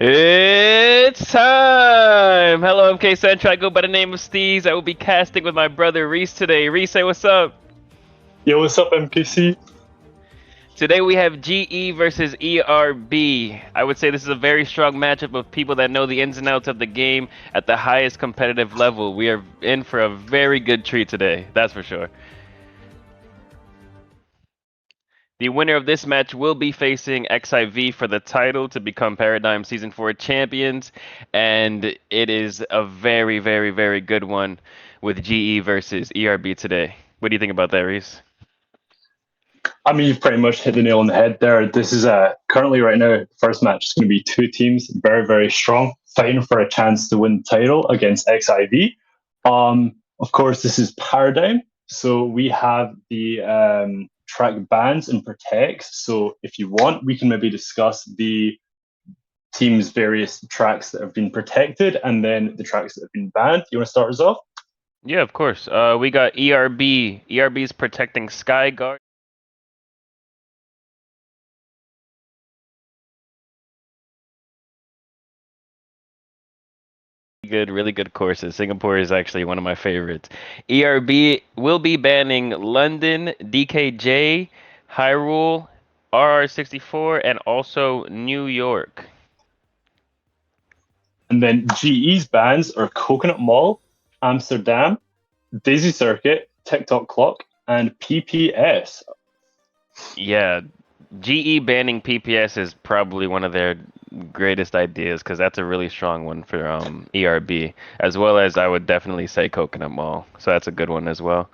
It's time! Hello, MK Central. I go by the name of Steez. I will be casting with my brother Rhys today. Rhys, say what's up. Yo, what's up, MKC? Today we have GE versus ERB. I would say this is a very strong matchup of people that know the ins and outs of the game at the highest competitive level. We are in for a very good treat today, that's for sure. The winner of this match will be facing XIV for the title to become Paradigm Season 4 champions, and it is a very, very, very good one with GE versus ERB today. What do you think about that, Rhys? I mean, you've pretty much hit the nail on the head there. This is currently right now, the first match is going to be two teams, very, very strong, fighting for a chance to win the title against XIV. Of course, this is Paradigm. So we have the track bans and protects. So if you want, we can maybe discuss the team's various tracks that have been protected and then the tracks that have been banned. You want to start us off? Yeah, of course. We got ERB. ERB's protecting Skyguard. Really good courses. Singapore is actually one of my favorites. ERB will be banning London, DKJ, Hyrule, RR64, and also New York. And then GE's bans are Coconut Mall, Amsterdam, Daisy Circuit, TikTok Clock, and PPS. Yeah, GE banning PPS is probably one of their greatest ideas because that's a really strong one for ERB, as well as I would definitely say Coconut Mall. So that's a good one as well.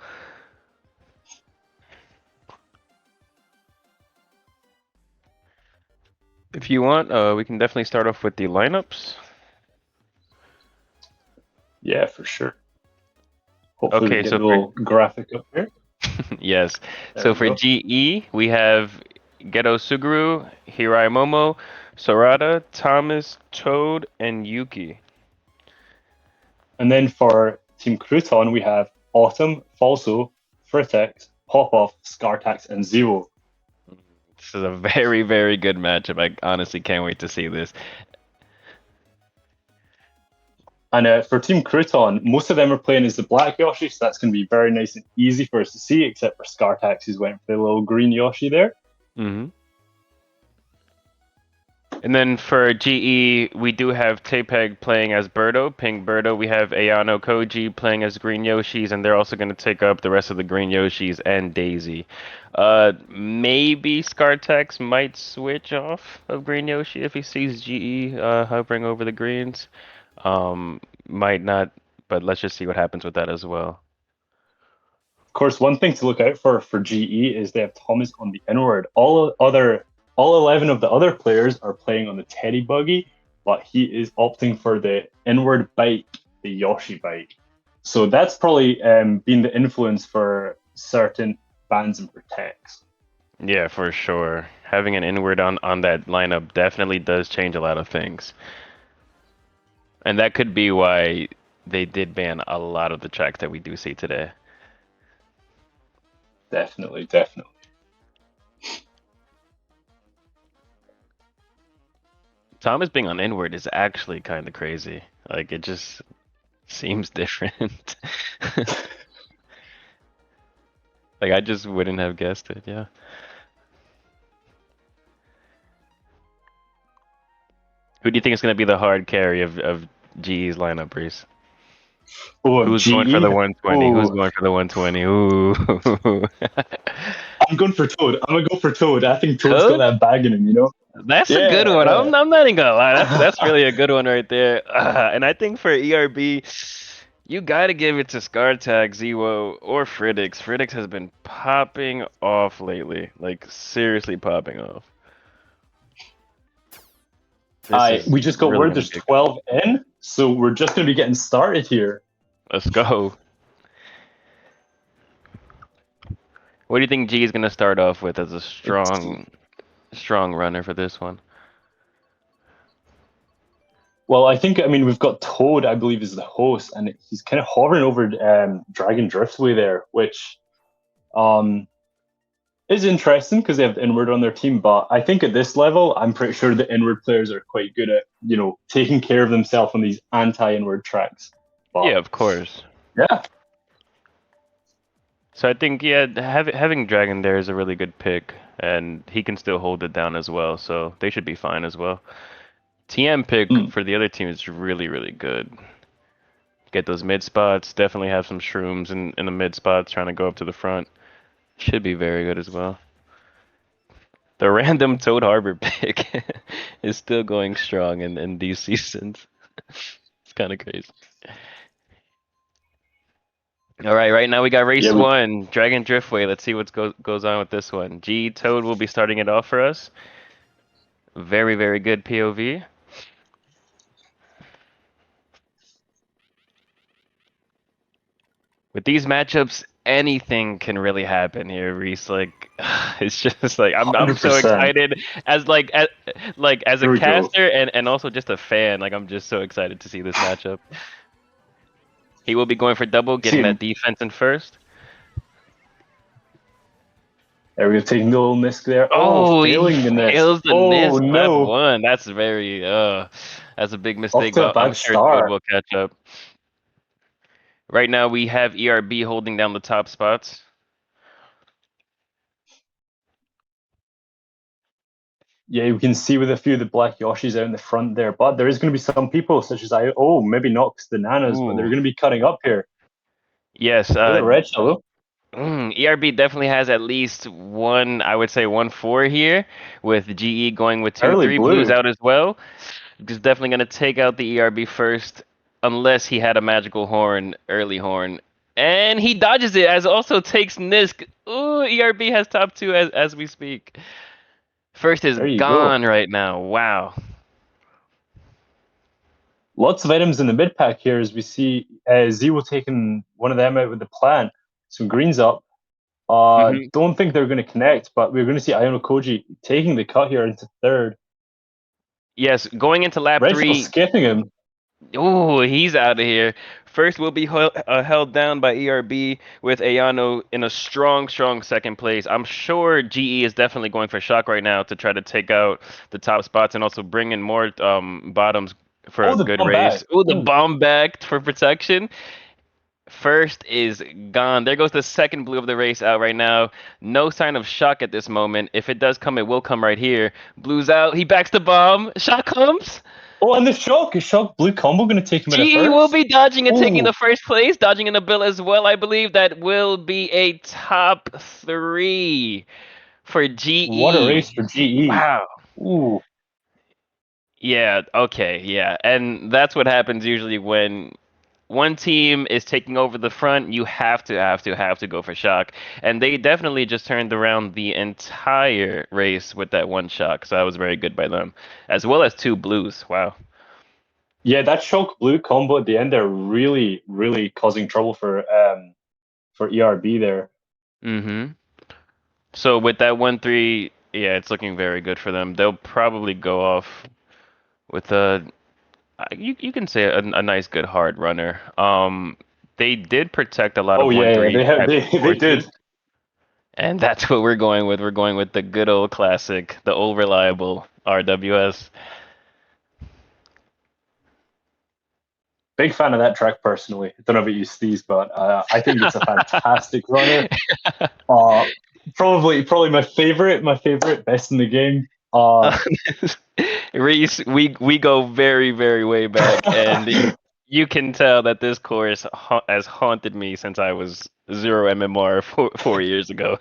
If you want, we can definitely start off with the lineups. Yeah, for sure. Hopefully, we Okay, get so a little graphic up here. yes. There So we for go. GE, we have Geto Suguru, Hirai Momo, Sarada, Thomas, Toad, and Yuki. And then for Team Crouton, we have Autumn, Falso, Fritixx, Pop-Off, Scartax, and Zero. This is a very, very good matchup. I honestly can't wait to see this. And for Team Crouton, most of them are playing as the Black Yoshi, so that's going to be very nice and easy for us to see, except for Scartax, who's went for the little green Yoshi there. Mm-hmm. And then for GE, we do have Tapeg playing as Birdo, Pink Birdo. We have Ayanokoji playing as Green Yoshis, and they're also going to take up the rest of the Green Yoshis and Daisy. Maybe Scartax might switch off of Green Yoshi if he sees GE hovering over the greens. Might not, but let's just see what happens with that as well. Of course, one thing to look out for GE is they have Thomas on the inward. All 11 of the other players are playing on the Teddy Buggy, but he is opting for the inward bike, the Yoshi bike. So that's probably been the influence for certain bans and protects. Yeah, for sure. Having an inward on that lineup definitely does change a lot of things. And that could be why they did ban a lot of the tracks that we do see today. Definitely, definitely. Thomas being on inward is actually kind of crazy. Like, it just seems different. Like, I just wouldn't have guessed it, yeah. Who do you think is going to be the hard carry of GE's lineup, Rhys? Oh, Who's going for GE. the 120? Who's Oh, going for the 120? Ooh. I'm going for Toad. I'm gonna go for Toad. I think Toad's got Toad? that bag in him, you know. That's a good Yeah, one. yeah. I'm not even gonna lie. That's really a good one right there. And I think for ERB, you gotta give it to ScarTag, Zero, or Fritixx. Fritixx has been popping off lately. Like, seriously popping off. This is We just got really word gonna there's be a good. 12 in, so we're just gonna be getting started here. Let's go. What do you think G is gonna start off with as a It's strong runner for this one? Well, I mean, we've got Toad, I believe, is the host, and he's kind of hovering over Dragon Driftway there, which, um, is interesting because they have the inward on their team, but I think at this level, I'm pretty sure the inward players are quite good at, taking care of themselves on these anti-inward tracks. But Yeah, of course. yeah, So I think yeah, having Dragon there is a really good pick, and he can still hold it down as well. So they should be fine as well. TM pick mm, for the other team is really really good. Get those mid spots. Definitely have some shrooms in the mid spots trying to go up to the front. Should be very good as well. The random Toad Harbor pick is still going strong in these seasons. It's kind of crazy. All right, right now we got yeah, race one, Dragon Driftway. Let's see what goes on with this one. G Toad will be starting it off for us. Very, very good POV. With these matchups, anything can really happen here, Rhys. Like, it's just like I'm so 100%. excited as a Here we go. caster and also just a fan. Like, I'm just so excited to see this matchup. He will be going for double, getting See, that defense in first. there we go, taking the little misc there. Oh, Oh, he failing the misc. fails the Oh NIST no, F1. That's very that's a big off mistake, to a but I'm bad sure Toad start. will catch up. Right now we have ERB holding down the top spots. Yeah, we can see with a few of the black Yoshis out in the front there, but there is going to be some people such as maybe Nox the Nanas, but they're Ooh. going to be cutting up here. Yes, Look at Red Shadow. ERB definitely has at least one, I would say 1-4 here, with GE going with Early 2-3, Blues blue. out as well. He's definitely going to take out the ERB first, unless he had a magical horn, early horn. And he dodges it, as also takes Nisk. Ooh, ERB has top two as we speak. First is There you go. gone right now. Wow. Lots of items in the mid pack here as we see Zero taking one of them out with the plant. Some greens up. hmm Don't think they're going to connect, but we're going to see Ayanokoji taking the cut here into third. Yes, going into lap Red Shadow three. skipping him. Oh, he's out of here. First will be held down by ERB with Ayano in a strong, strong second place. I'm sure GE is definitely going for shock right now to try to take out the top spots and also bring in more bottoms for a Oh, the good bomb back. race. Oh, the Ooh, bomb back for protection. First is gone. There goes the second blue of the race out right now. No sign of shock at this moment. If it does come, it will come right here. Blue's out. He backs the bomb. Shock comes. oh, and the shock. Is shock blue combo going to take him at a GE will first? be dodging and taking Ooh, the first place, dodging in a bill as well. I believe that will be a top three for what a race GE. for GE. Wow. Ooh, Yeah, okay, yeah. And that's what happens usually when one team is taking over the front, you have to go for shock. And they definitely just turned around the entire race with that one shock. So that was very good by them. As well as two blues. Wow. yeah, that shock blue combo at the end there really, really causing trouble for ERB there. Mm-hmm. So with that 1-3, yeah, it's looking very good for them. They'll probably go off with you can say a nice good hard runner. They did protect a lot Oh of yeah, yeah, 1-3 they have heavy they forces, did. and that's what we're going with. We're going with the good old classic, the old reliable RWS. Big fan of that track personally. I don't know about you, Steez, but I think it's a fantastic runner. Uh, probably my favorite, best in the game. Reese, we go very, very way back, and you can tell that this course has haunted me since I was zero MMR 4 years ago.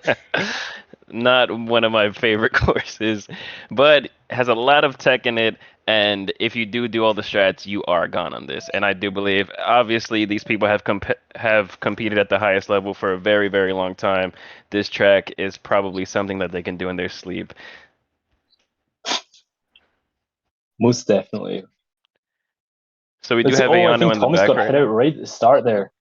Not one of my favorite courses, but has a lot of tech in it. And if you do all the strats, you are gone on this. And I do believe, obviously, these people have competed at the highest level for a very, very long time. This track is probably something that they can do in their sleep. Most definitely. So we do Let's see. have Oh, I Ayano think in the Thomas back got right hit out now. right at the start there.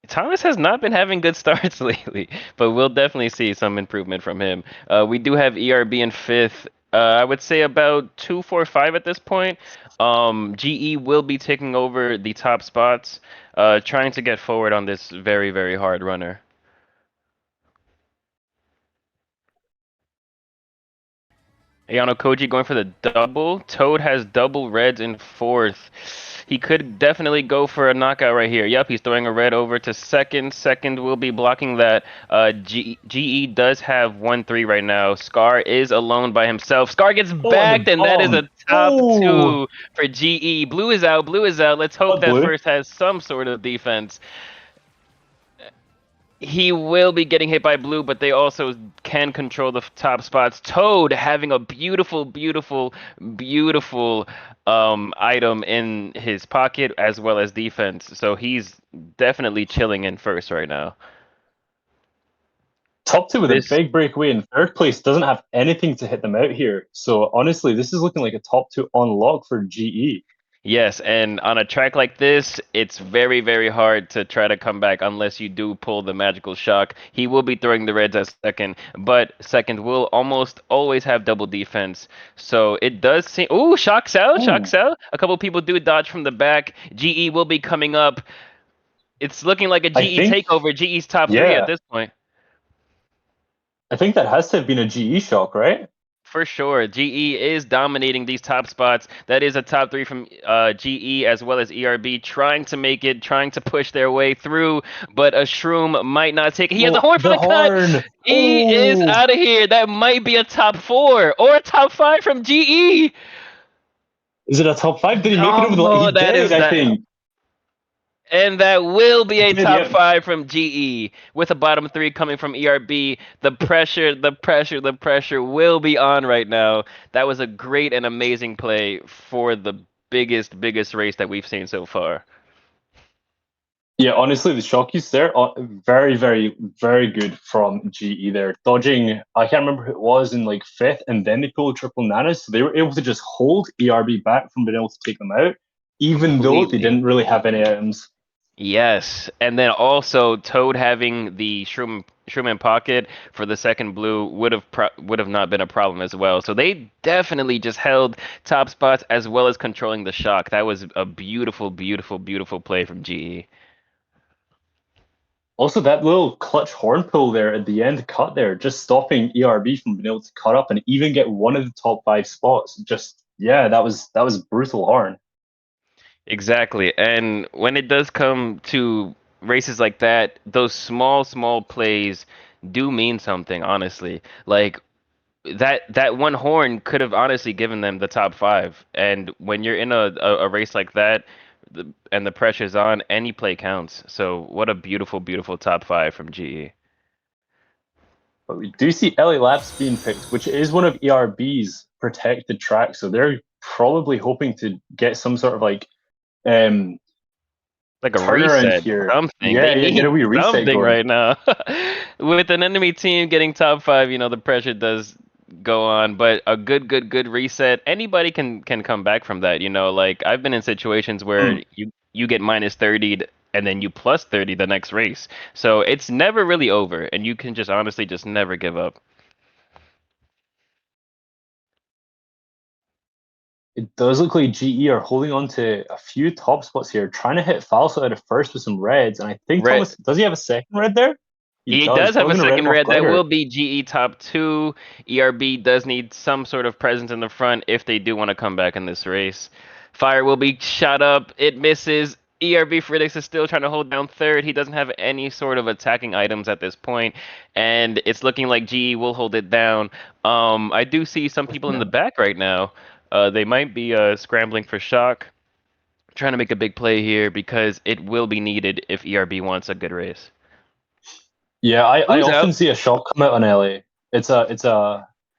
Thomas has not been having good starts lately, but we'll definitely see some improvement from him. We do have ERB in fifth. I would say about 2-4-5 at this point. GE will be taking over the top spots, trying to get forward on this very, very hard runner. Ayanokoji going for the double. Toad has double reds in fourth. He could definitely go for a knockout right here. Yep, he's throwing a red over to second. Second will be blocking that. GE does have 1-3 right now. Scar is alone by himself. Scar gets Oh, and backed, the and that is bomb. a top Oh, two for GE. Blue is out. Blue is out. Let's hope what that blue? first has some sort of defense. He will be getting hit by blue, but they also can control the top spots. Toad having a beautiful, beautiful, beautiful item in his pocket as well as defense. So he's definitely chilling in first right now. Top two with a This big breakaway in third place doesn't have anything to hit them out here. So honestly, this is looking like a top two unlock for GE. Yes, and on a track like this, it's very, very hard to try to come back unless you do pull the magical shock. He will be throwing the reds at second, but second will almost always have double defense. So it does seem. Ooh, shocks out, shocks Ooh, out. A couple people do dodge from the back. GE will be coming up. It's looking like a I GE think, takeover. GE's top three at yeah, this point. I think that has to have been a GE shock, right? For sure, GE is dominating these top spots. That is a top three from GE as well as ERB, trying to make it, trying to push their way through, but a Shroom might not take it. He has a Oh, horn for the the cut. horn. He is Oh, out of here. That might be a top four or a top five from GE. is it a top five? Did he make it over the line? Oh, He that did, is I that. think. And that will be He a did, top yep. five from GE with a bottom three coming from ERB. The pressure, the pressure, the pressure will be on right now. That was a great and amazing play for the biggest, biggest race that we've seen so far. Yeah, honestly, the shockies there are very, very, very good from GE there. Dodging, I can't remember who it was in like fifth, and then they pulled triple nanas. So they were able to just hold ERB back from being able to take them out, even though they Completely. didn't really have any items. Yes, and then also Toad having the shroom in pocket for the second blue would have not been a problem as well. So they definitely just held top spots as well as controlling the shock. That was a beautiful, beautiful, beautiful play from GE. Also, that little clutch horn pull there at the end cut there, just stopping ERB from being able to cut up and even get one of the top five spots. Just yeah, that was brutal horn. Exactly. And when it does come to races like that, those small, small plays do mean something, honestly. Like that one horn could have honestly given them the top five. And when you're in a race like that, and the pressure's on, any play counts. So what a beautiful, beautiful top five from GE. But we do see LA Labs being picked, which is one of ERB's protected tracks. So they're probably hoping to get some sort of like um Like a turnaround reset, here. something. They Yeah, yeah, get a need wee reset something going. right now. With an enemy team getting top five, the pressure does go on, but a good, good, good reset. Anybody can come back from that, Like I've been in situations Mm. where you get minus 30 and then you plus 30 the next race. So it's never really over, and you can just honestly just never give up. It does look like GE are holding on to a few top spots here, trying to hit Falso out of first with some reds. And I think Red Thomas, does he have a second red there? He He does. does have Probably a going to red second him off red. That glider. will be GE top two. ERB does need some sort of presence in the front if they do want to come back in this race. Fire will be shot up. It misses. ERB Fritixx is still trying to hold down third. He doesn't have any sort of attacking items at this point, and it's looking like GE will hold it down. I do see some people in the back right now. They might be scrambling for shock, trying to make a big play here because it will be needed if ERB wants a good race. Yeah, I Blue's out. often see a shot come out on LA.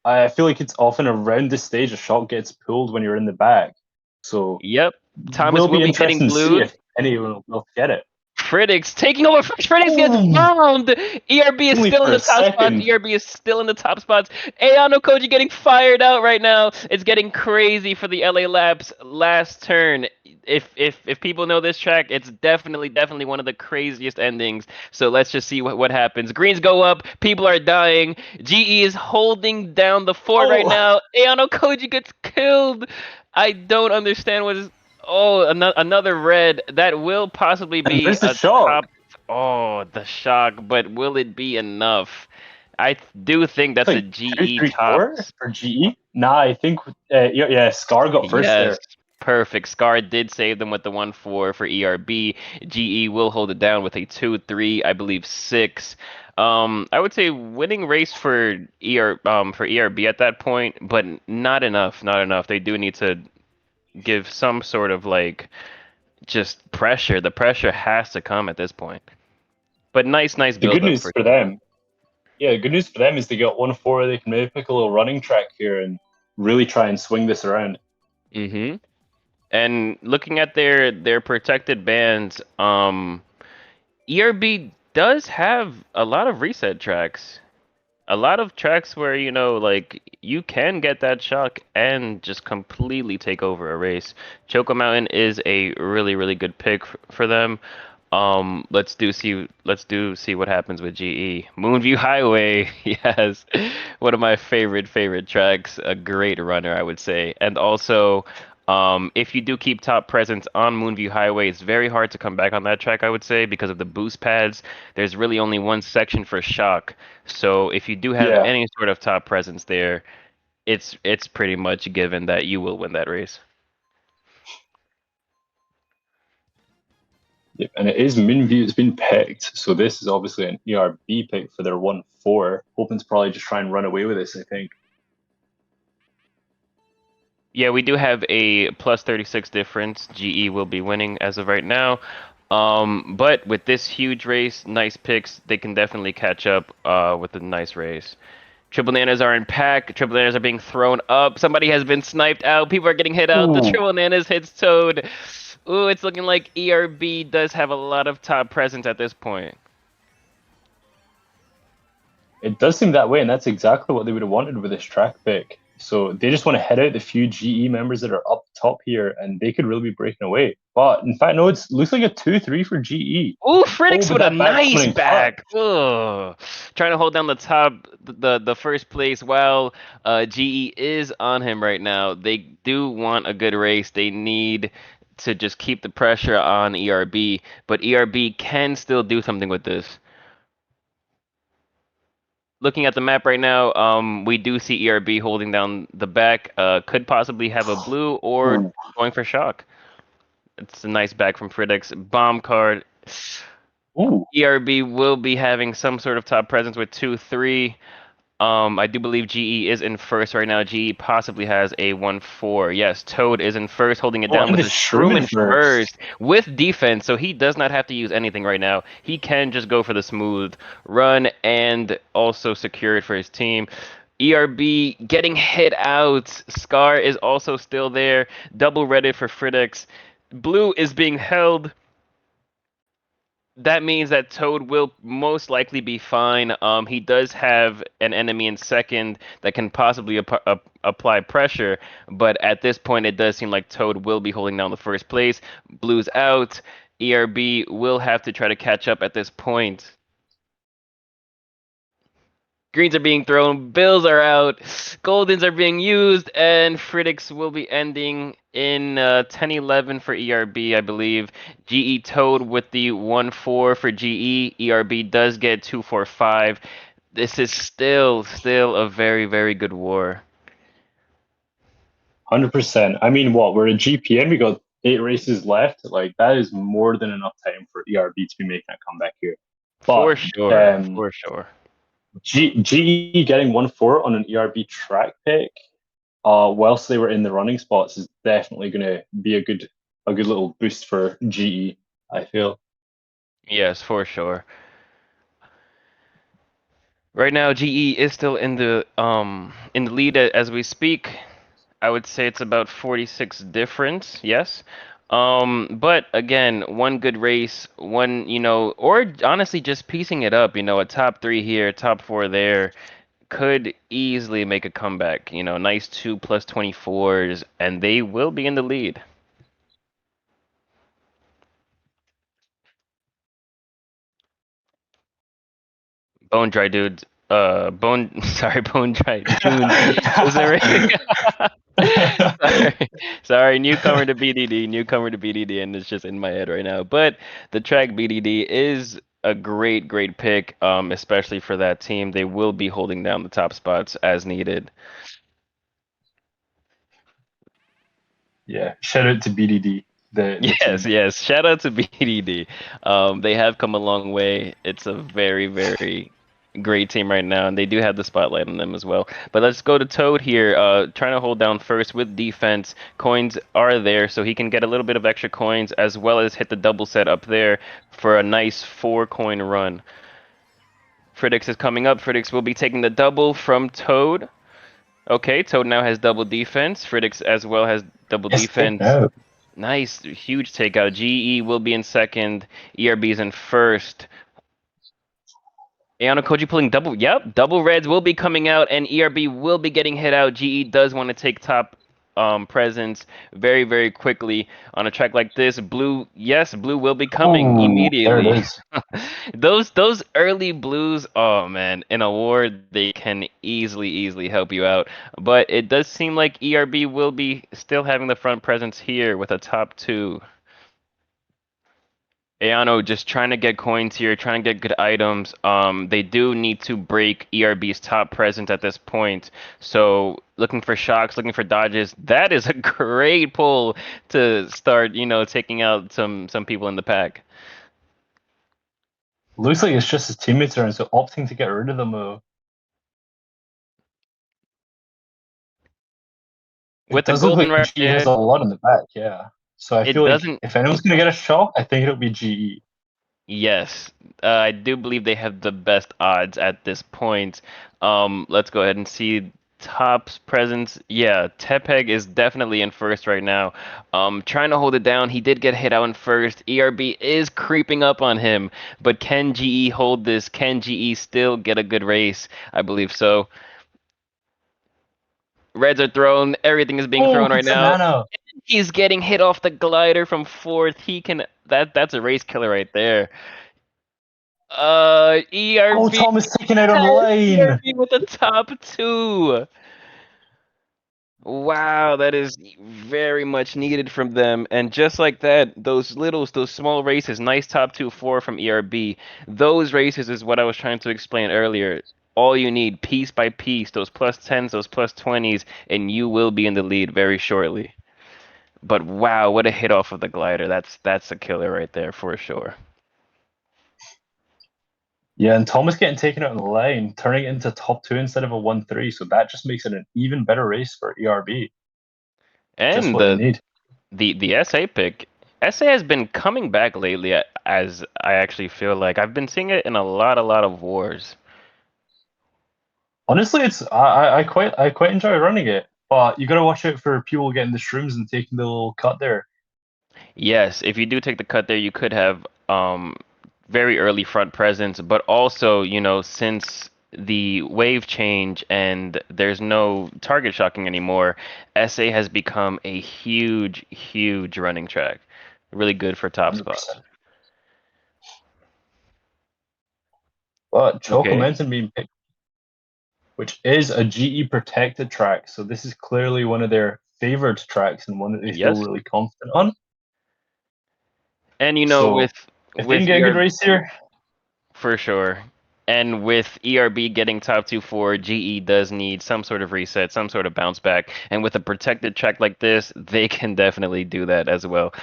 I feel like it's often around this stage a shot gets pulled when you're in the back. So Yep. Thomas will will be be getting interesting to see blued. if anyone will get it. Fritixx taking over. Fritixx gets Oh, bombed. ERB is only still in for the a top spots. second. ERB is still in the top spots. Ayanokoji getting fired out right now. It's getting crazy for the LA Labs last turn. If people know this track, it's definitely one of the craziest endings. So let's just see what happens. Greens go up. People are dying. GE is holding down the fort right Oh, now. Ayanokoji gets killed. I don't understand what is. Oh, another red. That will possibly and be there's the a shock. top. Oh, the shock, but will it be enough? I do think It's that's a like two, GE three, four tops. for GE. Nah, I think yeah, Scar got first Yes, there. perfect. Scar did save them with the 1-4 for ERB. GE will hold it down with a 2-3, I believe 6. I would say winning race for ERB at that point, but not enough, not enough. They do need to give some sort of like just pressure. The pressure has to come at this point. But nice The good build up news for for sure. them, yeah, good news for them is they got 1-4. They can maybe pick a little running track here and really try and swing this around. Mm-hmm. And looking at their protected bands, ERB does have a lot of reset tracks. A lot of tracks where, like you can get that shock and just completely take over a race. Choco Mountain is a really, really good pick for them. Let's see what happens with GE. Moonview Highway, yes, one of my favorite tracks. A great runner, I would say. And also, if you do keep top presence on Moonview Highway, it's very hard to come back on that track, I would say, because of the boost pads. There's really only one section for shock. So if you do have Yeah, any sort of top presence there, it's pretty much given that you will win that race. yep. And it is Moonview that's been picked. So this is obviously an ERB pick for their 1-4. Hoping to probably just try and run away with this, I think. Yeah, we do have a plus 36 difference. GE will be winning as of right now. But with this huge race, nice picks, they can definitely catch up with a nice race. Triple Nanas are in pack. Triple Nanas are being thrown up. Somebody has been sniped out. People are getting hit out. The Ooh, Triple Nanas hits Toad. Ooh, it's looking like ERB does have a lot of top presence at this point. it does seem that way, and that's exactly what they would have wanted with this track pick. So they just want to head out the few GE members that are up top here, and they could really be breaking away. But in fact, no, it looks like a 2-3 for GE. Ooh, Oh, Fritixx but with a that back coming nice in cut. back. Ugh. Trying to hold down the top, the first place while GE is on him right now. They do want a good race. They need to just keep the pressure on ERB, but ERB can still do something with this. Looking at the map right now, we do see ERB holding down the back. Could possibly have a blue or Ooh, going for shock. It's a nice back from Fritixx. Bomb card. ooh. ERB will be having some sort of top presence with 2-3. I do believe GE is in first right now. GE possibly has a 1-4. Yes, Toad is in first, holding it Oh, down and with the his Shroom Shroom in in first. first with defense, so he does not have to use anything right now. He can just go for the smooth run and also secure it for his team. ERB getting hit out. Scar is also still there. Double reddit for Fritixx. Blue is being held. That means that Toad will most likely be fine. He does have an enemy in second that can possibly apply pressure, but at this point, it does seem like Toad will be holding down the first place. Blue's out. ERB will have to try to catch up at this point. Greens are being thrown, bills are out, goldens are being used, and Fritixx will be ending in 10-11 for ERB, I believe. GE Toad with the 1-4 for GE. ERB does get 2-4-5. This is still a very good war. 100%. I mean, what? We're a GPN. We got 8 races left. Like, that is more than enough time for ERB to be making a comeback here. For But sure, for sure. GE getting 1-4 on an ERB track pick, whilst they were in the running spots, is definitely going to be a good little boost for GE, I feel. Yes, for sure. Right now, GE is still in the lead as we speak. I would say it's about 46 difference, yes. But again, one good race, one, or honestly just piecing it up, a top three here, top four there, could easily make a comeback. Nice 2 plus 24s, and they will be in the lead. Bone dry dudes. Sorry, bone dry tunes. Is there sorry, sorry, newcomer to BDD, and it's just in my head right now. But the track BDD is a great pick, especially for that team. They will be holding down the top spots as needed. Yeah, shout out to BDD, the Yes, team. yes. Shout out to BDD. They have come a long way. It's a very great team right now, and they do have the spotlight on them as well. But let's go to Toad here, trying to hold down first with defense. Coins are there, so he can get a little bit of extra coins as well as hit the double set up there for a nice 4 coin run. Fritixx is coming up. Fritixx will be taking the double from Toad. Okay, Toad now has double defense. Fritixx as well has double Yes, take defense. out. Nice, huge takeout. GE will be in second. ERB is in first. Ayanokoji pulling double. Yep, double reds will be coming out, and ERB will be getting hit out. GE does want to take top presence very quickly on a track like this. Blue, yes, blue will be coming Oh, there it immediately. is. Those early blues, oh man, in a war they can easily help you out. But it does seem like ERB will be still having the front presence here with a top two. Ayano just trying to get coins here, trying to get good items. They do need to break ERB's top presence at this point. So looking for shocks, looking for dodges. That is a great pull to start, taking out some people in the pack. Looks like it's just his teammates around, so opting to get rid of them. It With the does look golden like right GE has there, a lot in the back, yeah. So I it feel like doesn't. if anyone's gonna get a shock, I think it'll be GE. Yes, I do believe they have the best odds at this point. Let's go ahead and see Top's presence. Yeah, Tepeg is definitely in first right now. Trying to hold it down. He did get hit out in first. ERB is creeping up on him, but can GE hold this? Can GE still get a good race? I believe so. Reds are thrown. Everything is being Oh, thrown good right now. Nano. He's getting hit off the glider from fourth. He can. That's a race killer right there. Oh, ERB Thomas taken out on the has line. ERB with the top two. Wow, that is very much needed from them. And just like that, those small races, nice top two, four from ERB. Those races is what I was trying to explain earlier. All you need, piece by piece, those plus 10s, those plus 20s, and you will be in the lead very shortly. But wow, what a hit off of the glider. That's a killer right there for sure. Yeah, and Thomas getting taken out on the line, turning it into top two instead of a 1-3. So that just makes it an even better race for ERB. Just And what they the need. the SA pick, SA has been coming back lately, as I actually feel like I've been seeing it in a lot of wars. Honestly, it's I quite enjoy running it, but you gotta watch out for people getting the shrooms and taking the little cut there. Yes, if you do take the cut there, you could have very early front presence, but also, since the wave change and there's no target shocking anymore, SA has become a huge running track. Really good for top spots. 100%. But Choco Okay. Mountain being picked, which is a GE protected track, so this is clearly one of their favored tracks and one that they feel Yes. really confident on. And So with if they can with get a good ER race here, For sure. And with ERB getting top two for GE does need some sort of reset, some sort of bounce back. And with a protected track like this, they can definitely do that as well.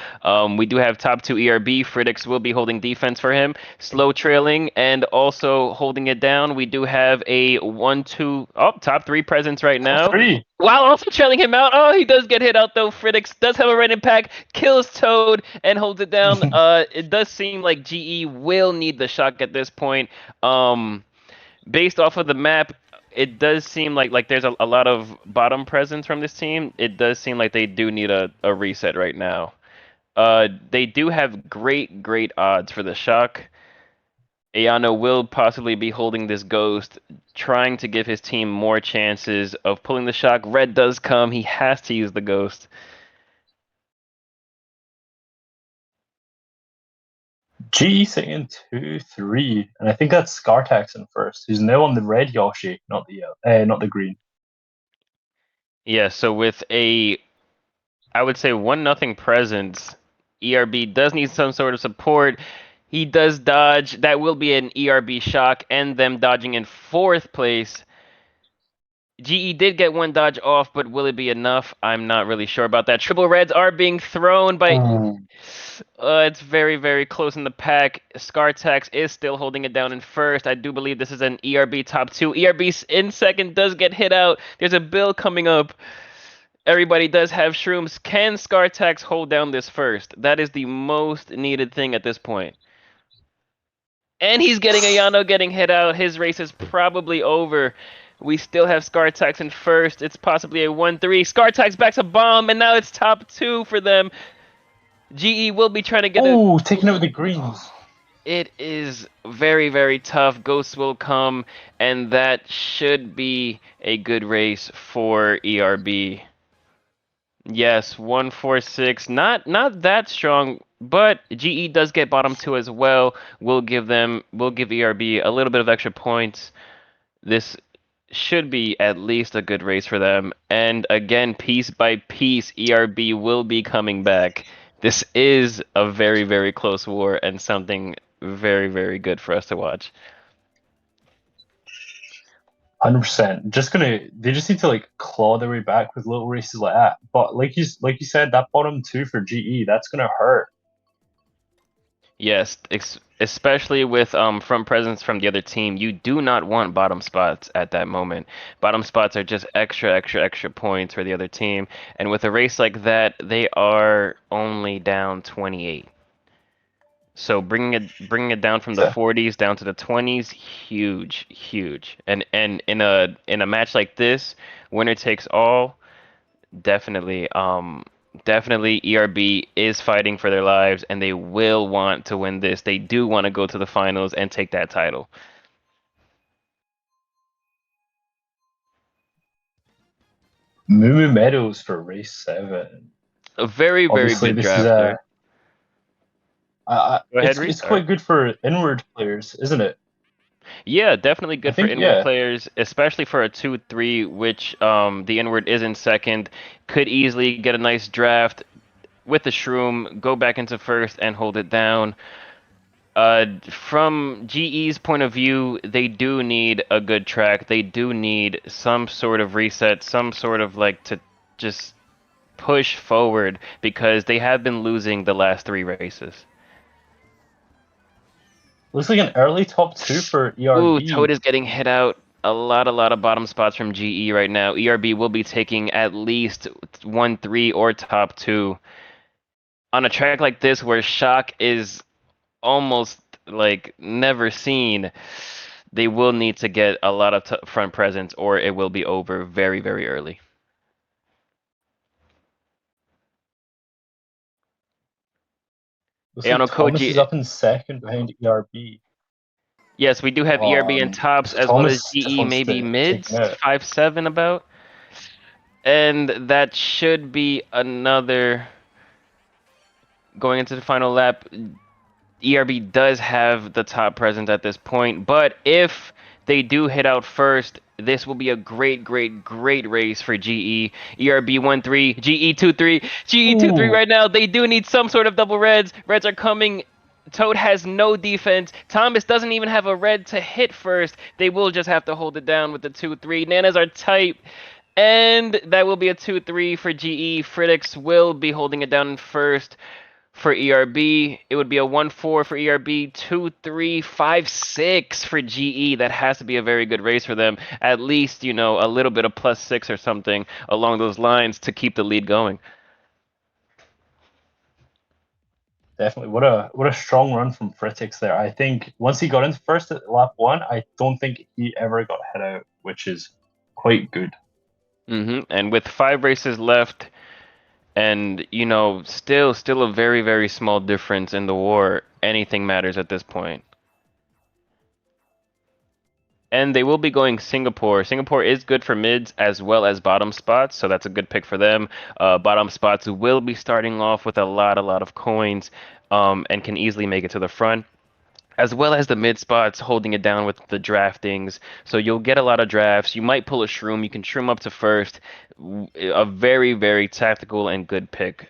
We do have top two ERB. Fritixx will be holding defense for him, slow trailing, and also holding it down. We do have a 1-2, top three presence right top now. three. While also trailing him out. Oh, he does get hit out though. Fritixx does have a red impact, kills Toad and holds it down. It does seem like GE will need the shock at this point. Um, Based off of the map, it does seem like there's a lot of bottom presence from this team. It does seem like they do need a reset right now. They do have great odds for the shock. Ayano will possibly be holding this ghost, trying to give his team more chances of pulling the shock. Red does come. He has to use the ghost. GE sitting 2-3, and I think that's Scartax in first, who's now on the red Yoshi, not the green. Yeah, so with I would say 1-0 presence, ERB does need some sort of support. He does dodge. That will be an ERB shock and them dodging in fourth place. GE did get one dodge off, but will it be enough? I'm not really sure about that. Triple reds are being thrown by. Ooh. It's very, very close in the pack. Scartax is still holding it down in first. I do believe this is an ERB top two. ERB in second does get hit out. There's a bill coming up. Everybody does have shrooms. Can Scartax hold down this first? That is the most needed thing at this point. And he's getting Ayano getting hit out. His race is probably over. We still have Scartax in first. It's possibly a 1-3. Scartax backs a bomb, and now it's top two for them. GE will be trying to get it. Oh, taking out the greens. It is very, very tough. Ghosts will come, and that should be a good race for ERB. Yes, 146. Not that strong, but GE does get bottom two as well. We'll give ERB a little bit of extra points. This should be at least a good race for them. And again, piece by piece, ERB will be coming back. This is a very, very close war and something very, very good for us to watch. 100%. They just need to like claw their way back with little races like that. But like you said, that bottom two for GE, that's gonna hurt. Yes, especially with front presence from the other team. You do not want bottom spots at that moment. Bottom spots are just extra, extra, extra points for the other team. And with a race like that, they are only down 28. So bringing it down from the 40s down to the 20s, huge, huge. And in a match like this, winner takes all, definitely definitely ERB is fighting for their lives and they will want to win this. They do want to go to the finals and take that title. Moo Meadows for race 7. A very, very Obviously, good this drafter. is Go ahead, Rhys. it's quite good for inward players, isn't it? Yeah, definitely good for think, inward yeah. players, especially for a 2-3, which the inward is in second. Could easily get a nice draft with the shroom, go back into first and hold it down. From GE's point of view, they do need a good track. They do need some sort of reset, some sort of like to just push forward because they have been losing the last 3 races. Looks like an early top 2 for ERB. Ooh, Toad is getting hit out. A lot of bottom spots from GE right now. ERB will be taking at least 1-3 or top 2. On a track like this where shock is almost like never seen, they will need to get a lot of front presence or it will be over very, very early. Looks like Thomas Ayanokoji is up in second behind ERB. Yes, we do have ERB in tops as well as Thomas just GE, wants maybe to mids, take him out. 5-7 about. And that should be another going into the final lap. ERB does have the top presence at this point, but if they do hit out first, this will be a great, great, great race for GE. ERB 1-3, GE 2-3, GE 2-3 right now. They do need some sort of double reds. Reds are coming. Toad has no defense. Thomas doesn't even have a red to hit first. They will just have to hold it down with the 2-3. Nanas are tight. And that will be a 2-3 for GE. Fritixx will be holding it down in first. For ERB, it would be a 1-4 for ERB, 2-3, 5-6 for GE. That has to be a very good race for them. At least, you know, a little bit of +6 or something along those lines to keep the lead going. Definitely. What a strong run from Fritixx there. I think once he got into first at lap 1, I don't think he ever got hit out, which is quite good. And with 5 races left, and you know, still a very, very small difference in the war, anything matters at this point. And they will be going Singapore. Singapore is good for mids as well as bottom spots, so that's a good pick for them. Bottom spots will be starting off with a lot of coins, and can easily make it to the front, as well as the mid spots holding it down with the draftings. So you'll get a lot of drafts. You might pull a shroom. You can shroom up to first. A very, very tactical and good pick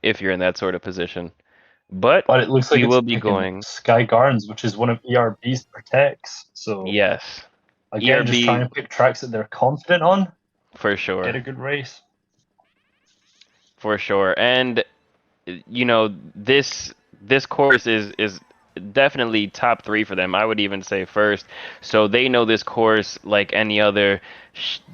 if you're in that sort of position. But But it looks like we it's will be picking going. Sky Gardens, which is one of ERB's protects. So Yes. again, just trying ERB to pick tracks that they're confident on, for get sure. a good race. For sure. And this course is definitely top three for them. I would even say first. So they know this course like any other.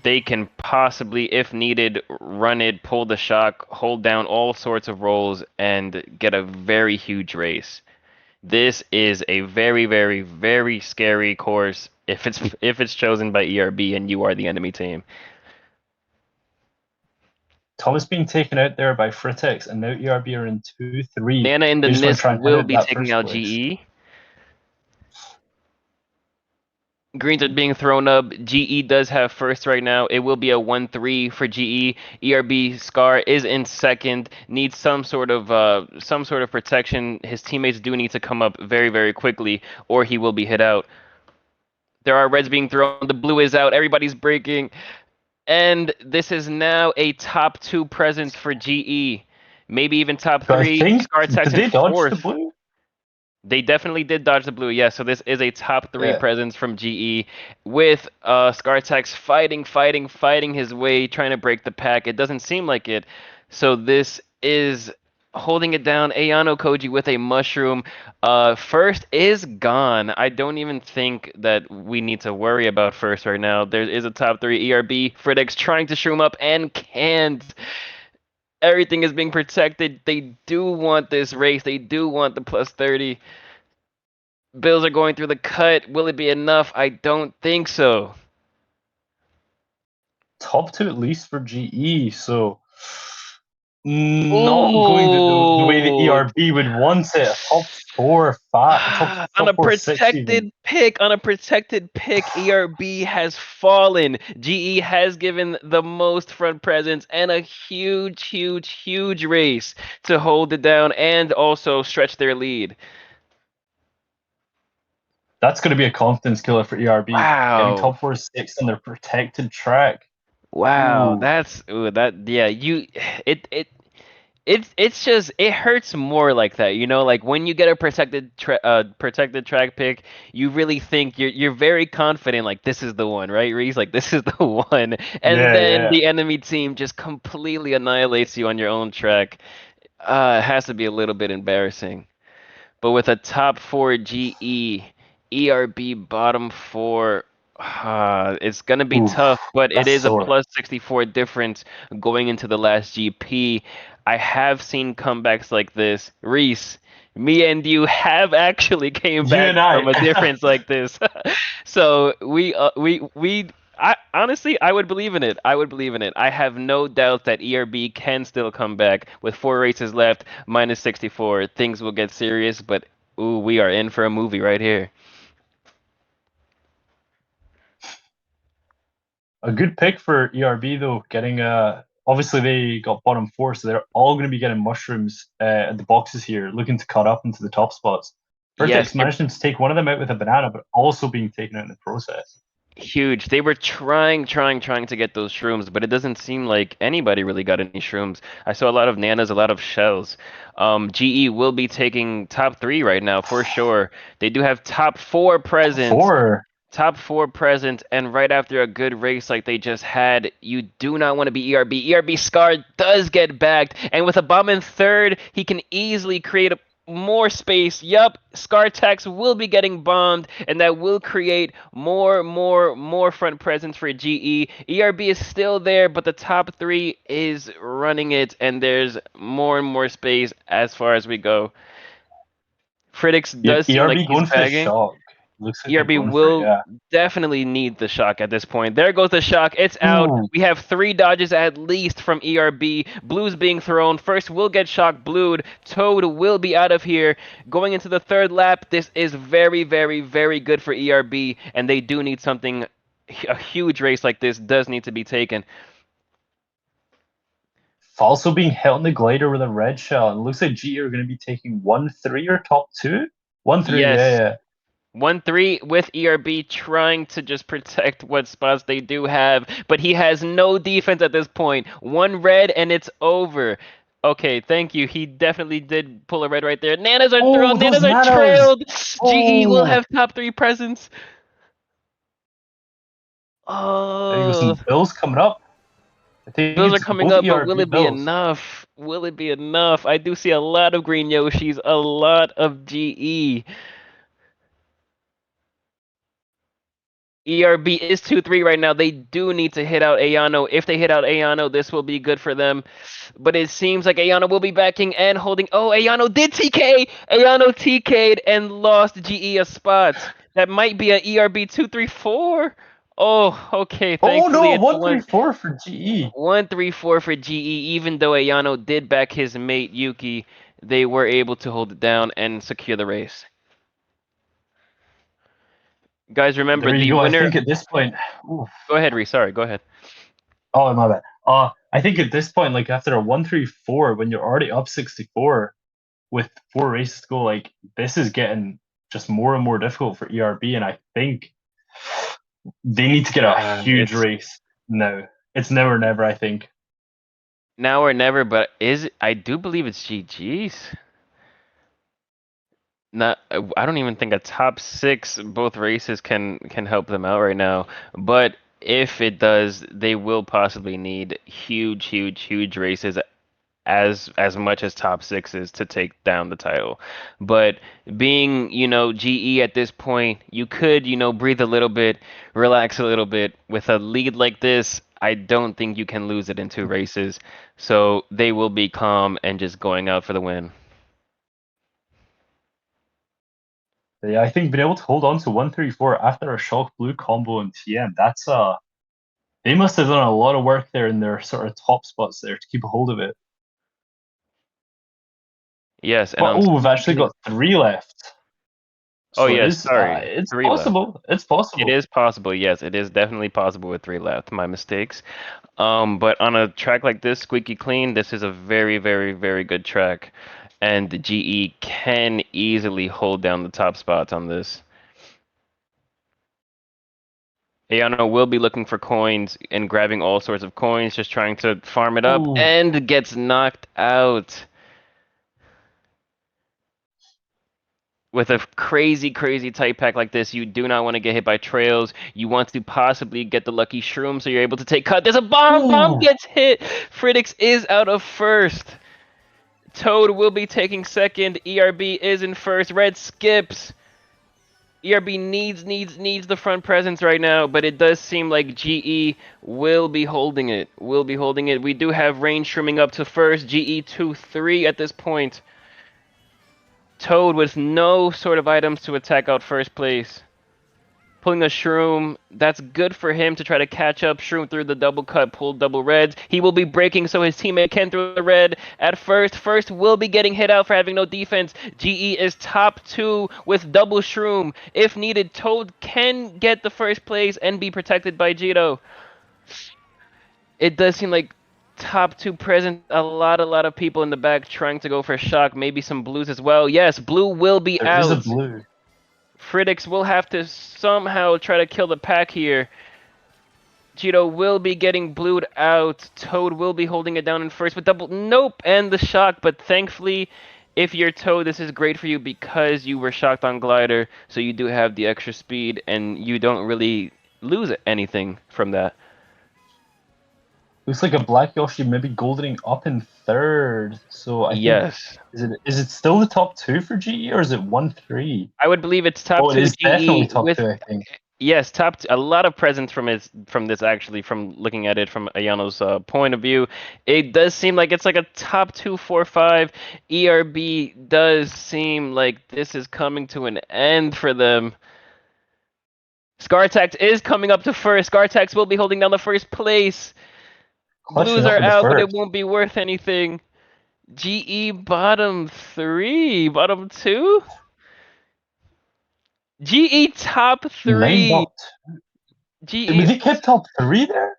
They can possibly, if needed, run it, pull the shock, hold down all sorts of rolls, and get a very huge race. This is a very, very, very scary course if it's chosen by ERB and you are the enemy team. Thomas being taken out there by Fritixx, and now ERB are in 2-3. Nana in the They just want to NIST try and head will out be that taking first out place. GE. Greens are being thrown up. GE does have first right now. It will be a 1-3 for GE. ERB Scar is in second. Needs some sort of protection. His teammates do need to come up very, very quickly, or he will be hit out. There are reds being thrown. The blue is out. Everybody's breaking. And this is now a top two presence for GE. Maybe even top But I three. think, Scartex did in they dodge the fourth. blue? They definitely did dodge the blue, yes. So this is a top three Yeah. presence from GE with Scartex fighting his way, trying to break the pack. It doesn't seem like it. So this is holding it down. Ayanokoji with a mushroom. First is gone. I don't even think that we need to worry about first right now. There is a top three ERB. Fritixx trying to shroom up and can't. Everything is being protected. They do want this race. They do want the plus 30. Bills are going through the cut. Will it be enough? I don't think so. Top two at least for GE, so not going the way the Ooh. ERB would want it. A top four, On a top four, six even. protected pick, ERB has fallen. GE has given the most front presence and a huge race to hold it down and also stretch their lead. That's going to be a confidence killer for ERB. Getting Wow. top four, six on their protected track. Wow, Ooh, that's that yeah, it it it's just it hurts more like that, like when you get a protected track pick, you really think you're very confident like this is the one, right, Rhys? Like this is the one. And yeah, then yeah. the enemy team just completely annihilates you on your own track. It has to be a little bit embarrassing. But with a top four GE, ERB bottom four, it's gonna be Ooh, tough. But it that's is a sore. plus 64 difference going into the last GP. I have seen comebacks like this. Rhys, me and you have actually came You back and I. from a difference like this. So I honestly, I would believe in it. I would believe in it. I have no doubt that ERB can still come back with 4 races left, minus 64. Things will get serious, but ooh, we are in for a movie right here. A good pick for ERB though. Getting obviously they got bottom four, so they're all going to be getting mushrooms at the boxes here, looking to cut up into the top spots. Yes, Vertex managing to take one of them out with a banana, but also being taken out in the process. huge. They were trying to get those shrooms, but it doesn't seem like anybody really got any shrooms. I saw a lot of nanas, a lot of shells. GE will be taking top three right now for sure. They do have top four present. Four. Top four present, and right after a good race like they just had, you do not want to be ERB. ERB Scar does get backed, and with a bomb in third, he can easily create more space. Yup, Scartex will be getting bombed, and that will create more front presence for GE. ERB is still there, but the top three is running it, and there's more and more space as far as we go. Fritixx Yep, does seem like ERB he's going for the bagging. shock. Looks like they're ERB going for it, will yeah. definitely need the shock at this point. There goes the shock. It's out. Ooh. We have 3 dodges at least from ERB. Blue's being thrown. First will get shock blued. Toad will be out of here. Going into the third lap, this is very good for ERB, and they do need something. A huge race like this does need to be taken. Also being held in the glider with a red shell. And it looks like GE are going to be taking 1-3 or top two. 1-3, Yes. yeah. 1-3 with ERB trying to just protect what spots they do have, but he has no defense at this point. One red and it's over. Okay, thank you. He definitely did pull a red right there. Nanas are Oh, thrown. those Nanas are nanos! trailed. GE will Oh, have top 3 presence. there you go. Oh, Some bills coming up. I think those are it's coming both up, but will ERB it be bills. enough? Will it be enough? I do see a lot of green Yoshis, a lot of GE. ERB is 2-3 right now. They do need to hit out Ayano. If they hit out Ayano, this will be good for them. But it seems like Ayano will be backing and holding. Oh, Ayano did TK! Ayano TK'd and lost GE a spot. That might be a ERB 2-3-4. Oh, okay. Oh Thankfully, no, it's a 134 for GE. 1-3-4 for GE. Even though Ayano did back his mate Yuki, they were able to hold it down and secure the race. Guys, remember There you the go. I winner. think at this point, oof. Go ahead, Rhys. Sorry, go ahead. Oh my bad. I think at this point, like after a 134, when you're already up 64 with 4 races to go, like this is getting just more and more difficult for ERB, and I think they need to get a Yeah, huge it's race now. It's now or never, I think. now or never, but I do believe it's GG's. Not, I don't even think a top 6 both races can help them out right now. But if it does, they will possibly need huge, huge, huge races as much as top 6s to take down the title. But being, GE at this point, you could, breathe a little bit, relax a little bit. With a lead like this, I don't think you can lose it in 2 races. So they will be calm and just going out for the win. Yeah, I think being able to hold on to 134 after a shock blue combo in TM, that's they must have done a lot of work there in their sort of top spots there to keep a hold of it. Yes, and But on oh, we've actually speaking. got 3 left. Oh So yes, sorry, it's 3 left. possible. It's It possible. is possible. Yes, it is definitely possible with 3 left. My mistakes. But on a track like this, squeaky clean, this is a very, very, very good track, and the GE can easily hold down the top spots on this. Ayano will be looking for coins and grabbing all sorts of coins, just trying to farm it up, Ooh. and gets knocked out. With a crazy, crazy tight pack like this, you do not want to get hit by trails. You want to possibly get the lucky shroom so you're able to take cut. There's a bomb! Bomb Ooh. gets hit! Fritixx is out of first. Toad will be taking second. ERB is in first. Red skips. ERB needs the front presence right now, but it does seem like GE will be holding it. Will be holding it. We do have range shrimming up to first. GE 2-3 at this point. Toad with no sort of items to attack out first place. Pulling a Shroom, that's good for him to try to catch up. Shroom through the double cut, pulled double reds. He will be breaking so his teammate can throw the red at first. First will be getting hit out for having no defense. GE is top 2 with double Shroom. If needed, Toad can get the first place and be protected by Jito. It does seem like top 2 present. A lot of people in the back trying to go for shock. Maybe some blues as well. Yes, blue will be There is a out. blue. Fritixx will have to somehow try to kill the pack here. Cheeto will be getting blued out. Toad will be holding it down in first with double. Nope, and the shock. But thankfully, if you're Toad, this is great for you because you were shocked on glider, so you do have the extra speed, and you don't really lose anything from that. Looks like a black Yoshi maybe goldening up in third. So I think Yes, is it still the top 2 for GE or is it 1-3? I would believe it's top Oh, it two is definitely GE top with 2, I think. yes, a lot of presence from this actually from looking at it from Ayano's point of view. It does seem like it's like a top 2-4-5. ERB does seem like this is coming to an end for them. Scartax is coming up to first. Scartax will be holding down the first place. Clutching Blues up are in the out, but it first. won't be worth anything. GE bottom 3, bottom 2. GE top 9 3. bot. I GE. mean, they kept top 3 there?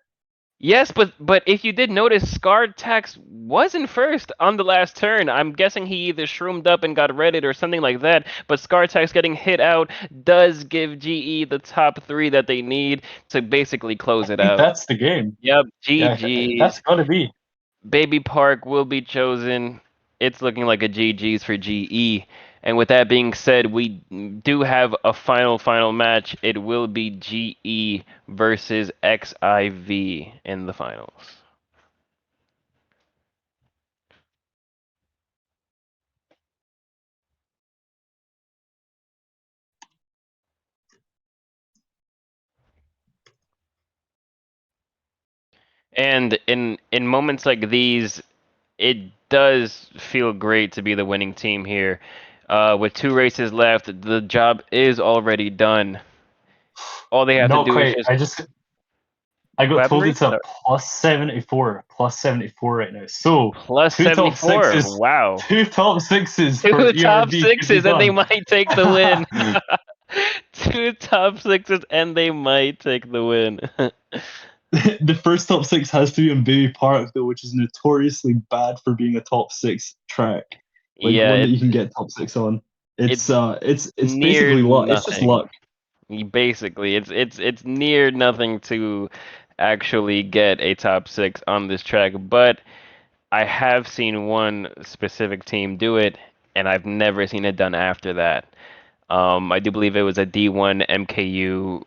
Yes, but if you did notice, Scarred Tax was in first on the last turn. I'm guessing he either shroomed up and got redded or something like that. But Scarred Tax getting hit out does give GE the top 3 that they need to basically I close it think out. that's the game. Yep, Yeah, that's GG's. got to be. Baby Park will be chosen. It's looking like a GG's for GE. And with that being said, we do have a final match. It will be GE versus XIV in the finals. And in moments like these, it does feel great to be the winning team here. With 2 races left, the job is already done. All they have to Not do is quite. just I got weapon told rate it's a plus 74 right now. So plus two top 74. sixes, Wow. two top sixes for Two top ERB could be sixes and they done. might take the win. Two top sixes and they might take the win. The first top six has to be on Baby Park though, which is notoriously bad for being a top six track, like Yeah, one that you can get top six on. it's It's near basically luck. It's just nothing. luck. Basically, it's near nothing to actually get a top six on this track, but I have seen one specific team do it, and I've never seen it done after that. I do believe it was a D1 MKU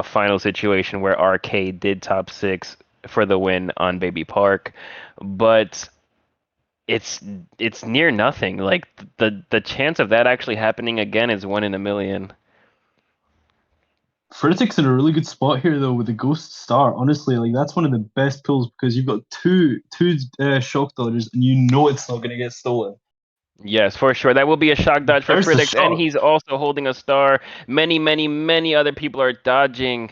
final situation where RK did top six for the win on Baby Park, but it's it's near nothing. Like the chance of that actually happening again is 1 in a million. Fritixx in a really good spot here though with the Ghost Star. Honestly, like that's one of the best pulls because you've got two shock dodgers and you know it's not going to get stolen. Yes, for sure. That will be a shock dodge for There's the Fritixx, and shock. he's also holding a star. Many other people are dodging.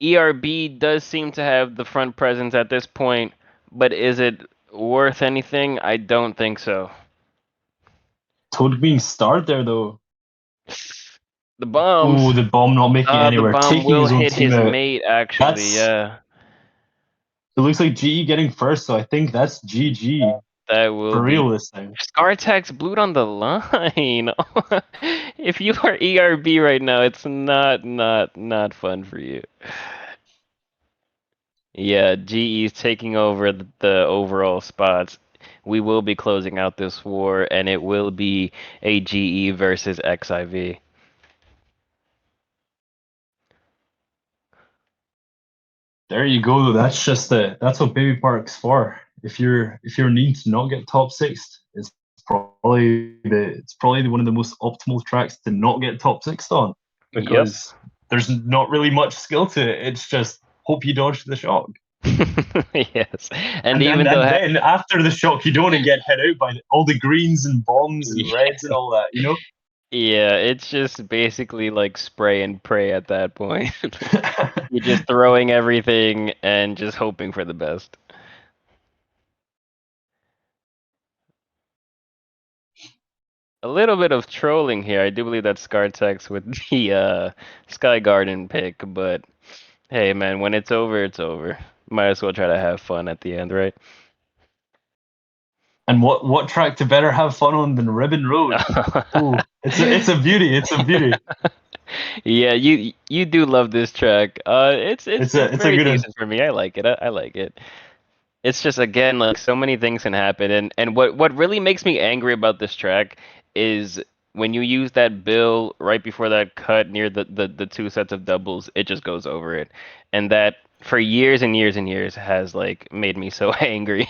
ERB does seem to have the front presence at this point, but is it worth anything? I don't think so. Toad being starred there though. The Oh, bombs. the bomb not making it The anywhere, bomb taking will his own hit team his out. mate, actually. That's Yeah, it looks like GE getting first, so I think that's GG that will for be. real this time. Scartax bleed on the line. If you are ERB right now, it's not fun for you. Yeah, GE's taking over the overall spots. We will be closing out this war, and it will be a GE versus XIV. There you go though. That's what Baby Park's for. If you're needing to not get top six, it's probably one of the most optimal tracks to not get top six on Yep. because there's not really much skill to it. It's just hope you dodge the shock. Yes. And And then even though and then after the shock, you don't want to get hit out by all the greens and bombs and reds and all that. yeah, it's just basically like spray and pray at that point. You're just throwing everything and just hoping for the best. A little bit of trolling here. I do believe that's Scartex with the Sky Garden pick, but hey man, when it's over, it's over. Might as well try to have fun at the end, right? And what track to better have fun on than Ribbon Road? Oh, it's a beauty. It's a beauty. Yeah, you do love this track. It's It's a very good one. decent for me. I like it. I like it. It's just again like so many things can happen, and what really makes me angry about this track is when you use that bill right before that cut near the two sets of doubles, it just goes over it, and that for years and years and years has like made me so angry.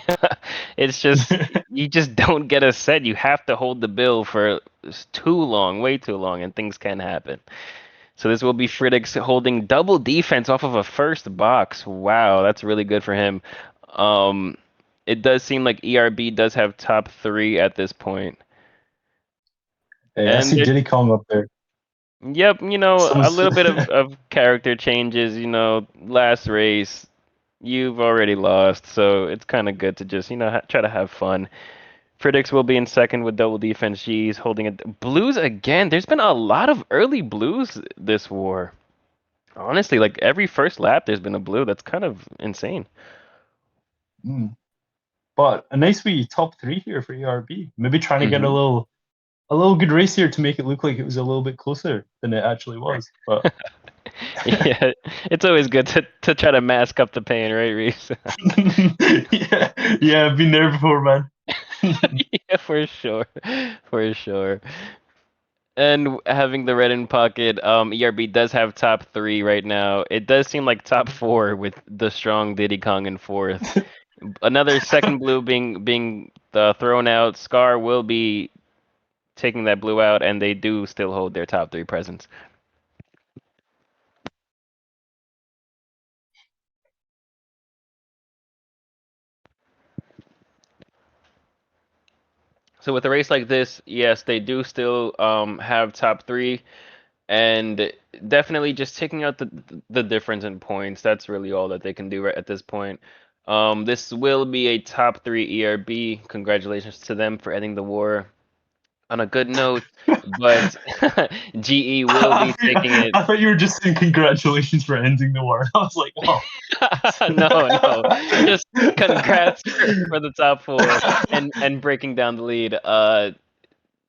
It's just you just don't get a set. You have to hold the bill for too long, way too long, and things can happen. So this will be Fritixx holding double defense off of a first box. Wow, that's really good for him. Um, it does seem like ERB does have top three at this point. Hey, I And see it, Diddy Kong up there. yep, a Someone's little bit of character changes. Last race, you've already lost, so it's kind of good to just, try to have fun. Fritixx will be in second with double defense G's, holding it. Blues again. There's been a lot of early blues this war. Honestly, like every first lap, there's been a blue. That's kind of insane. Mm. But a nice wee top three here for ERB. Maybe trying to get a Hmm. little good race here to make it look like it was a little bit closer than it actually was. But Yeah, it's always good to try to mask up the pain, right, Reese? Yeah, yeah, I've been there before, man. Yeah, for sure, for sure. And having the red in pocket, ERB does have top three right now. It does seem like top four with the strong Diddy Kong in fourth. Another second blue being thrown out. Scar will be taking that blue out, and they do still hold their top three presence. So with a race like this, yes, they do still have top three, and definitely just taking out the difference in points. That's really all that they can do right at this point. This will be a top three ERB. Congratulations to them for ending the war on a good note, but GE will be taking it. I thought you were just saying congratulations for ending the war. I was like, oh. No, no, just congrats for the top four and breaking down the lead.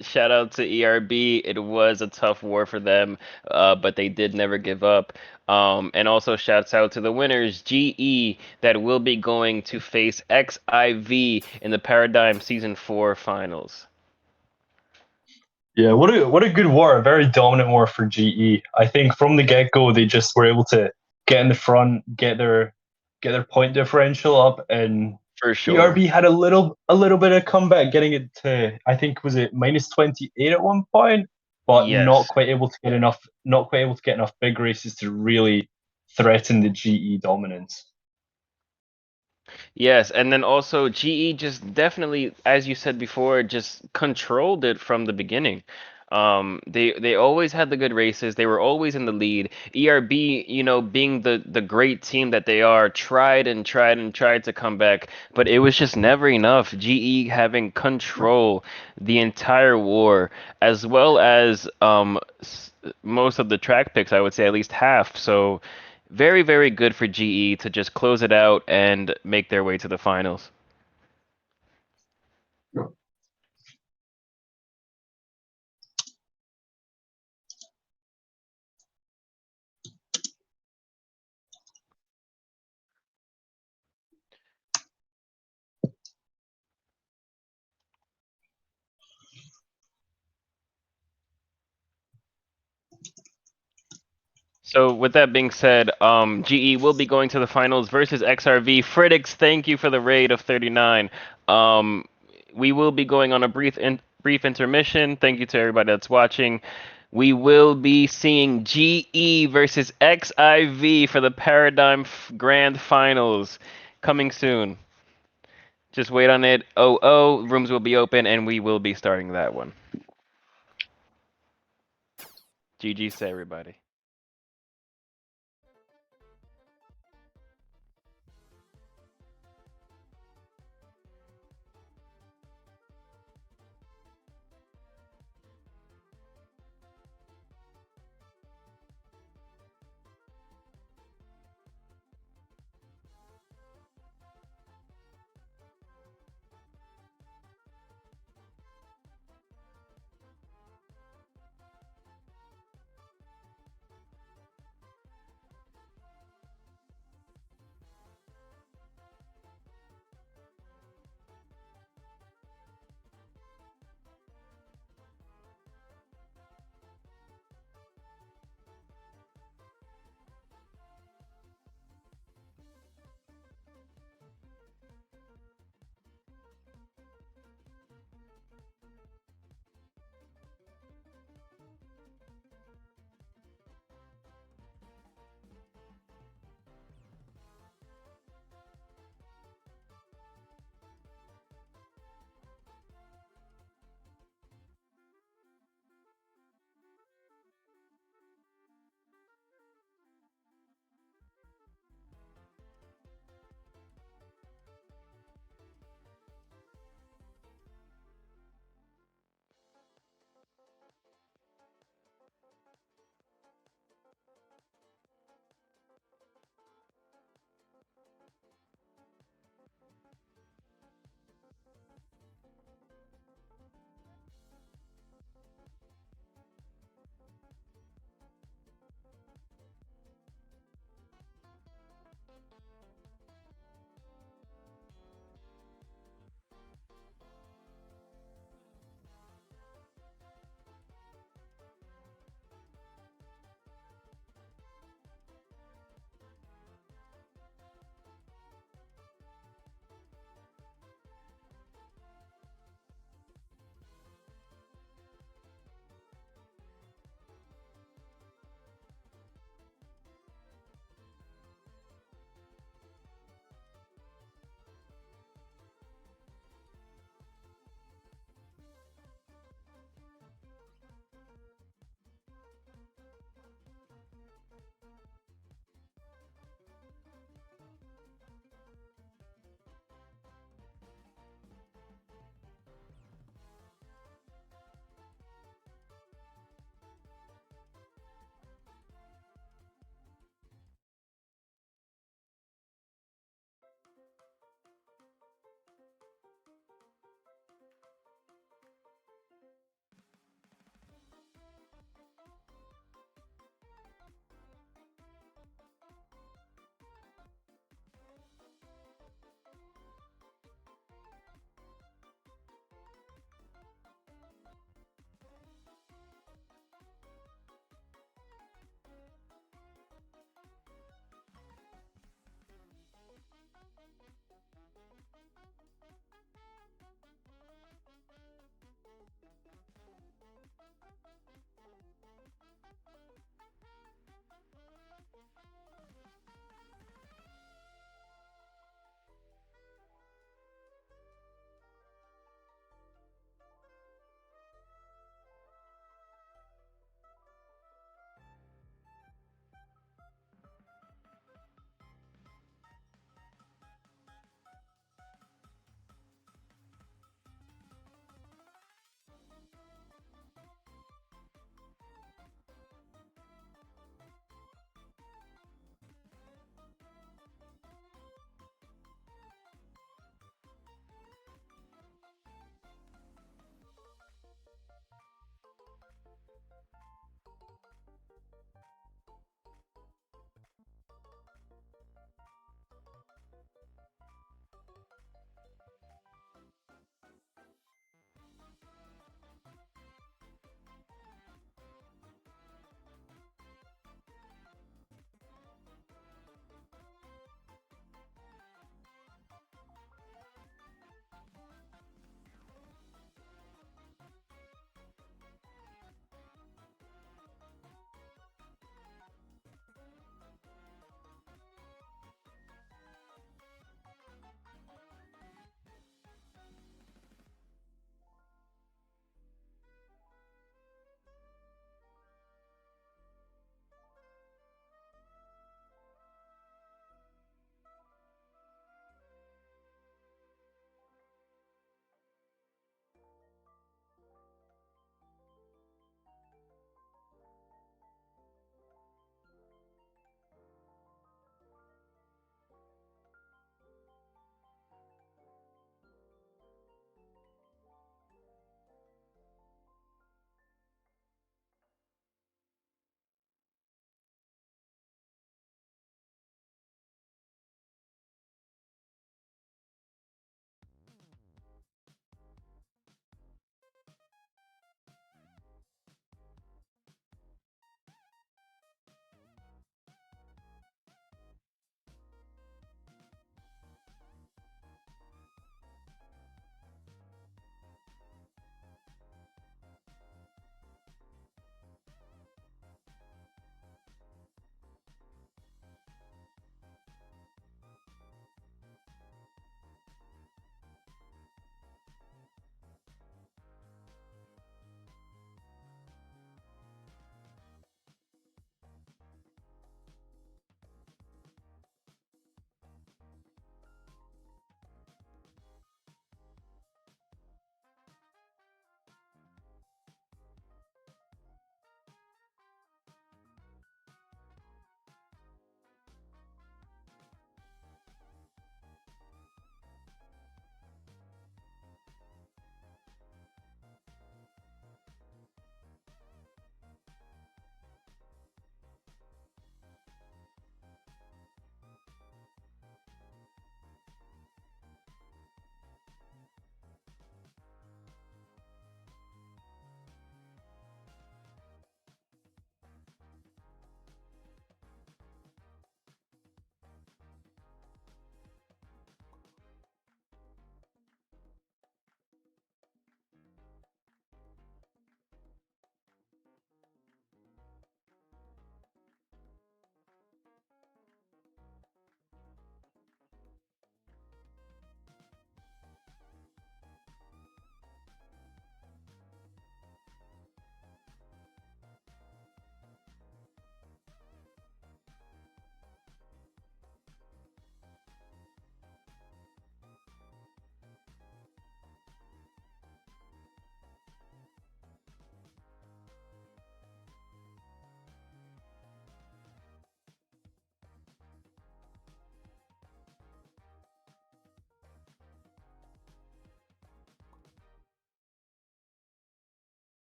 Shout out to ERB. It was a tough war for them, but they did never give up. And also shouts out to the winners, GE, that will be going to face XIV in the Paradigm Season 4 finals. Yeah, what a good war, a very dominant war for GE. I think from the get go they just were able to get in the front, get their point differential up, and For sure. ERB had a little bit of comeback, getting it to, I think, was it -28 at one point, but Yes. not quite able to get enough big races to really threaten the GE dominance. Yes, and then also GE just definitely, as you said before, just controlled it from the beginning. They always had the good races. They were always in the lead. ERB, being the great team that they are, tried and tried and tried to come back, but it was just never enough. GE having control the entire war, as well as most of the track picks, I would say at least half. So. Very, very good for GE to just close it out and make their way to the finals. So with that being said, GE will be going to the finals versus XRV. Fritixx, thank you for the raid of 39. Um, we will be going on a brief intermission. Thank you to everybody that's watching. We will be seeing GE versus XIV for the Paradigm Grand Finals coming soon. Just wait on it. Rooms will be open and we will be starting that one. GG to everybody.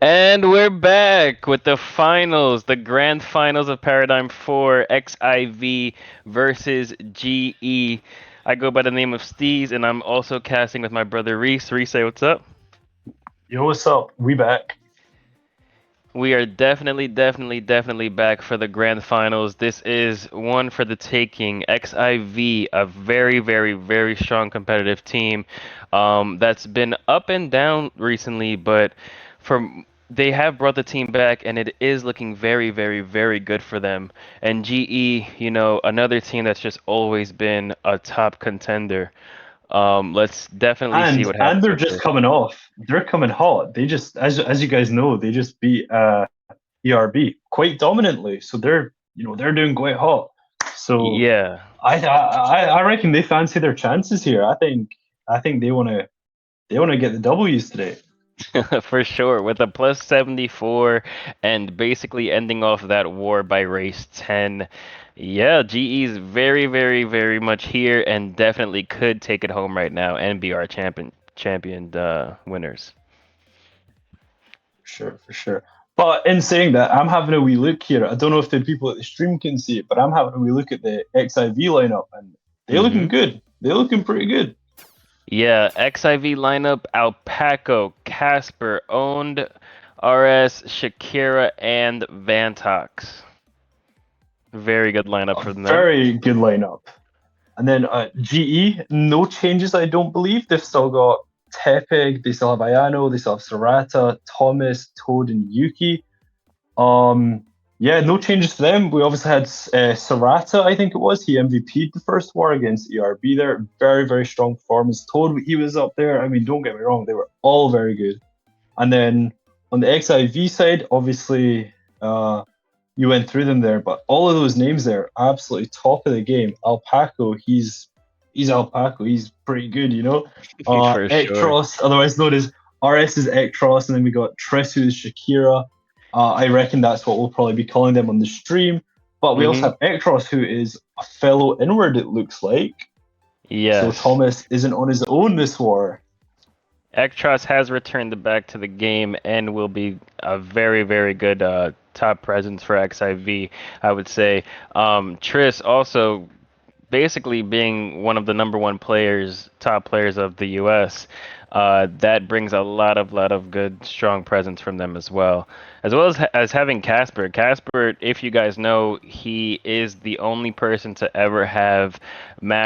And we're back with the finals, the grand finals of Paradigm 4, XIV versus GE. I go by the name of Steez, and I'm also casting with my brother Rhys. Rhys, say what's up. Yo, what's up? We back. We are definitely back for the grand finals. This is one for the taking. XIV, a very strong competitive team that's been up and down recently, but for they have brought the team back, and it is looking very good for them. And GE, another team that's just always been a top contender. Let's definitely see what And happens they're with just this. coming off. They're coming hot. They just, as you guys know, they just beat ERB quite dominantly. So they're doing quite hot. So Yeah. I reckon they fancy their chances here. I think they want to get the W's today. For sure, with a plus 74 and basically ending off that war by race 10. Yeah, GE's very much here and definitely could take it home right now and be our champion winners. For sure. But in saying that, I'm having a wee look here. I don't know if the people at the stream can see it, but I'm having a wee look at the XIV lineup, and they're looking Hmm. good. They're looking pretty good. Yeah, XIV lineup, Alpaco, Casper, Owned, RS, Shakira, and Vantox. Very good lineup A from them. very good lineup. And then GE, no changes, I don't believe. They've still got Tepeg, they still have Ayano, they still have Sarata, Thomas, Toad, and Yuki. Um, yeah, no changes to them. We obviously had Sarata, I think it was. He MVP'd the first war against ERB there. Very strong performance. Toad, he was up there. I mean, don't get me wrong, they were all very good. And then on the XIV side, obviously, you went through them there, but all of those names there, absolutely top of the game. Alpaco, he's Alpaco, he's pretty good, you know. For sure. Ectros, otherwise known as RS is Ectros, and then we got Triss, who's Shakira. I reckon that's what we'll probably be calling them on the stream. But we also Hmm. have Ectros, who is a fellow inward, it looks like. So Yes. Thomas isn't on his own this war. Ektros has returned back to the game and will be a very good top presence for XIV, I would say. Triss also basically being one of the number one players, top players of the U.S. That brings a lot of good, strong presence from them as well as having Casper. Casper, if you guys know, he is the only person to ever have mass